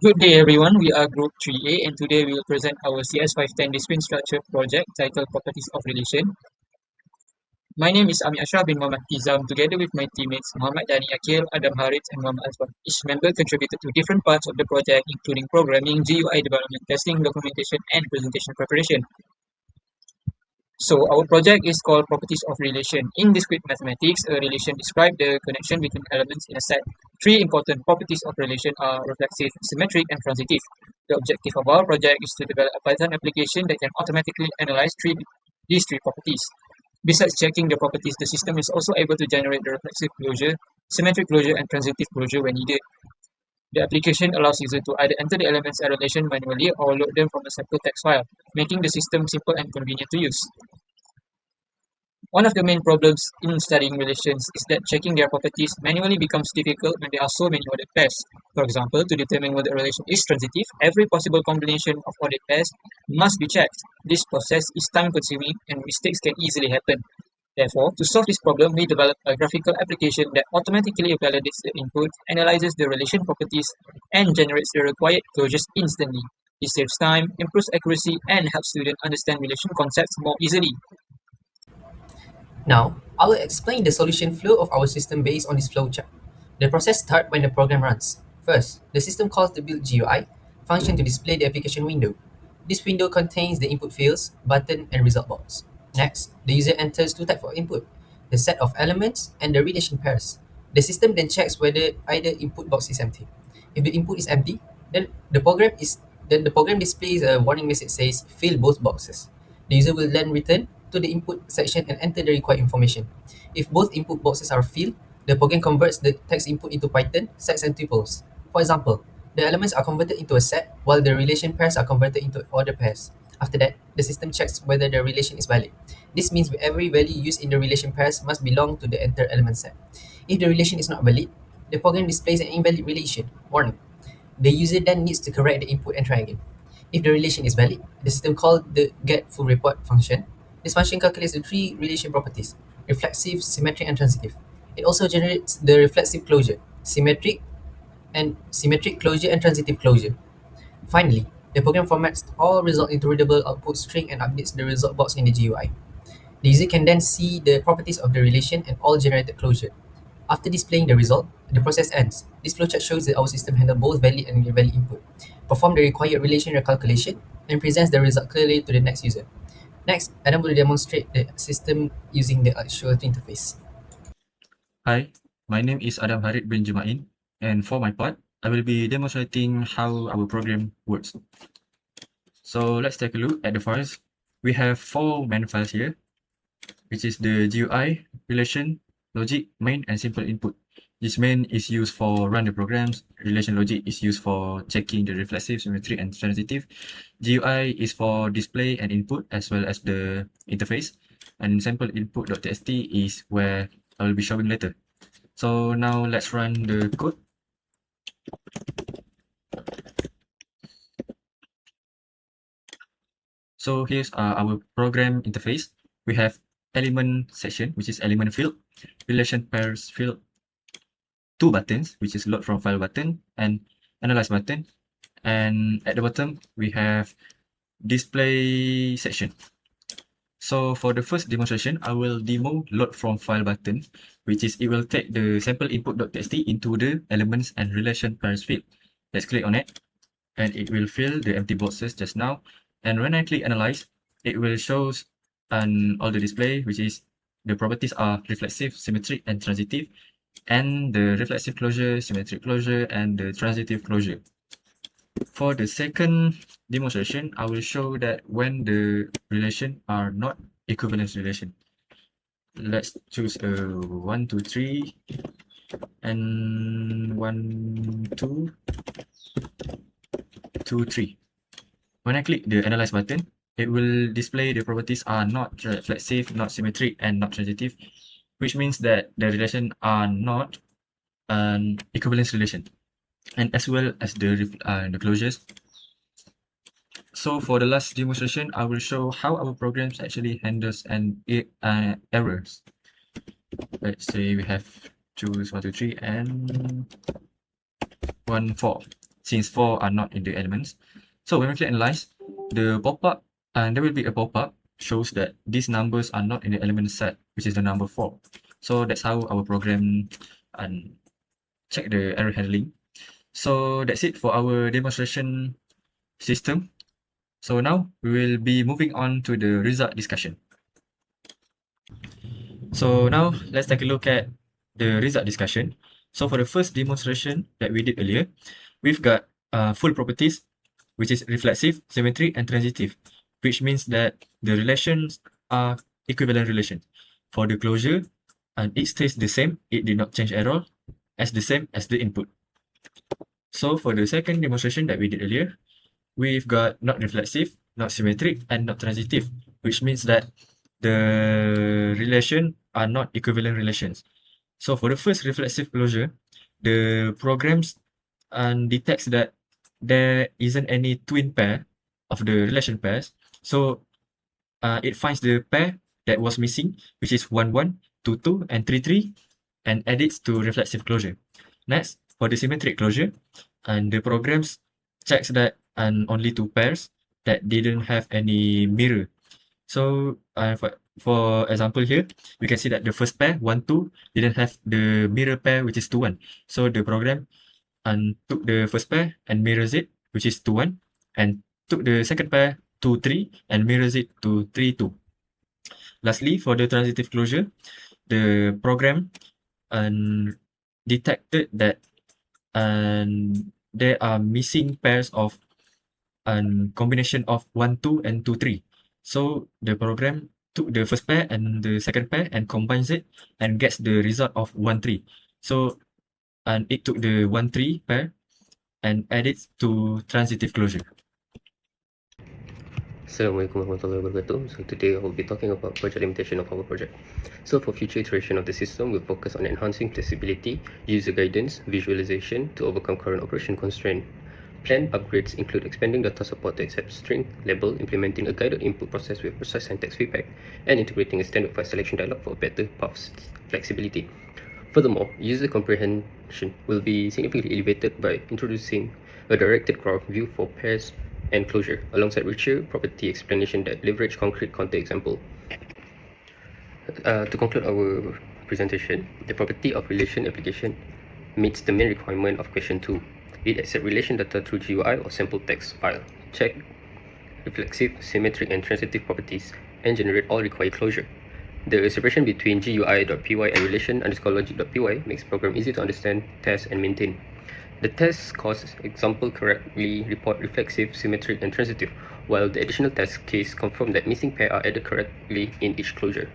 Good day everyone, we are Group 3A and today we will present our CS510 discipline structure project titled Properties of Relation. My name is Asyraf bin Muhammad IBTIZAM together with my teammates Muhammad DANIE AQIL, HARITH and Muhammad AZWAN. Each member contributed to different parts of the project including programming, GUI development, testing, documentation and presentation preparation. So our project is called Properties of Relation. In discrete mathematics, a relation describes the connection between elements in a set. Three important properties of relation are reflexive, symmetric, and transitive. The objective of our project is to develop a Python application that can automatically analyze these three properties. Besides checking the properties, the system is also able to generate the reflexive closure, symmetric closure, and transitive closure when needed. The application allows users to either enter the elements in relation manually or load them from a sample text file, making the system simple and convenient to use. One of the main problems in studying relations is that checking their properties manually becomes difficult when there are so many ordered pairs. For example, to determine whether a relation is transitive, every possible combination of ordered pairs must be checked. This process is time-consuming and mistakes can easily happen. Therefore, to solve this problem, we developed a graphical application that automatically validates the input, analyzes the relation properties, and generates the required closures instantly. This saves time, improves accuracy, and helps students understand relation concepts more easily. Now, I will explain the solution flow of our system based on this flowchart. The process starts when the program runs. First, the system calls the build GUI function to display the application window. This window contains the input fields, button, and result box. Next, the user enters two types of input, the set of elements and the relation pairs. The system then checks whether either input box is empty. If the input is empty, then the program displays a warning message says fill both boxes. The user will then return to the input section and enter the required information. If both input boxes are filled, the program converts the text input into Python, sets and tuples. For example, the elements are converted into a set while the relation pairs are converted into order pairs. After that, the system checks whether the relation is valid. This means every value used in the relation pairs must belong to the entered element set. If the relation is not valid, the program displays an invalid relation warning. The user then needs to correct the input and try again. If the relation is valid, the system calls the getFullReport function. This function calculates the three relation properties: reflexive, symmetric, and transitive. It also generates the reflexive closure, symmetric closure, and transitive closure. Finally, the program formats all results into readable output string and updates the result box in the GUI. The user can then see the properties of the relation and all generated closure. After displaying the result, the process ends. This flowchart shows that our system handles both valid and invalid input, perform the required relation recalculation, and presents the result clearly to the next user. Next, Adam will demonstrate the system using the actual interface. Hi, my name is Harith bin JUMAIN, and for my part, I will be demonstrating how our program works. So let's take a look at the files. We have four main files here, which is the GUI, relation, logic, main, and simple input. This main is used for run the programs. Relation logic is used for checking the reflexive, symmetric, and transitive. GUI is for display and input as well as the interface. And sample input.txt is where I will be showing later. So now let's run the code. So here's our program interface. We have element section, which is element field, relation pairs field, two buttons, which is load from file button and analyze button. And at the bottom, we have display section. So for the first demonstration, I will demo load from file button, which is it will take the sample input.txt into the elements and relation pairs field. Let's click on it and it will fill the empty boxes just now. And when I click analyze, it will show all the display, which is the properties are reflexive, symmetric, and transitive, and the reflexive closure, symmetric closure, and the transitive closure. For the second demonstration, I will show that when the relation are not equivalence relation. Let's choose a 1, 2, 3 and 1, 2, 2, 3. When I click the analyze button, it will display the properties are not reflexive, not symmetric, and not transitive, which means that the relation are not an equivalence relation, and as well as the closures. So for the last demonstration, I will show how our programs actually handles errors. Let's say we have choose 1, 2, 3 and 1, 4. since 4 are not in the elements. So when we click analyze, the pop-up, and there will be a pop-up shows that these numbers are not in the element set, which is the number 4. So that's how our program check the error handling. So that's it for our demonstration system. So now we will be moving on to the result discussion. So now let's take a look at the result discussion. So for the first demonstration that we did earlier, we've got full properties, which is reflexive, symmetric, and transitive, which means that the relations are equivalent relations. For the closure, and it stays the same, it did not change at all, as the same as the input. So for the second demonstration that we did earlier, we've got not reflexive, not symmetric, and not transitive, which means that the relation are not equivalent relations. So for the first reflexive closure, the programs detects that there isn't any twin pair of the relation pairs. So it finds the pair that was missing, which is 1, 1, 2, 2, and 3, 3, and edits to reflexive closure. Next, for the symmetric closure, and the programs checks that only 2 pairs that didn't have any mirror. So for example here, we can see that the first pair 1, 2 didn't have the mirror pair, which is 2, 1. So the program took the first pair and mirrors it, which is 2, 1, and took the second pair 2, 3 and mirrors it to 3, 2. Lastly, for the transitive closure, the program detected that there are missing pairs of combination of 1, 2 and 2, 3. So the program took the first pair and the second pair and combines it and gets the result of 1, 3. So it took the 1, 3 pair and added to transitive closure. Assalamualaikum warahmatullahi wabarakatuh. So today I will be talking about project limitation of our project. So for future iteration of the system, we'll focus on enhancing flexibility, user guidance, visualization to overcome current operation constraint. Planned upgrades include expanding data support to accept string, label, implementing a guided input process with precise syntax feedback, and integrating a standard file selection dialog for better path flexibility. Furthermore, user comprehension will be significantly elevated by introducing a directed graph view for pairs and closure, alongside richer property explanation that leverage concrete counter example. To conclude our presentation, the property of relation application meets the main requirement of question 2. It accepts relation data through GUI or sample text file, check reflexive, symmetric, and transitive properties, and generate all required closure. The separation between GUI.py and relation_logic.py makes program easy to understand, test, and maintain. The test cause example correctly report reflexive, symmetric, and transitive, while the additional test case confirm that missing pair are added correctly in each closure.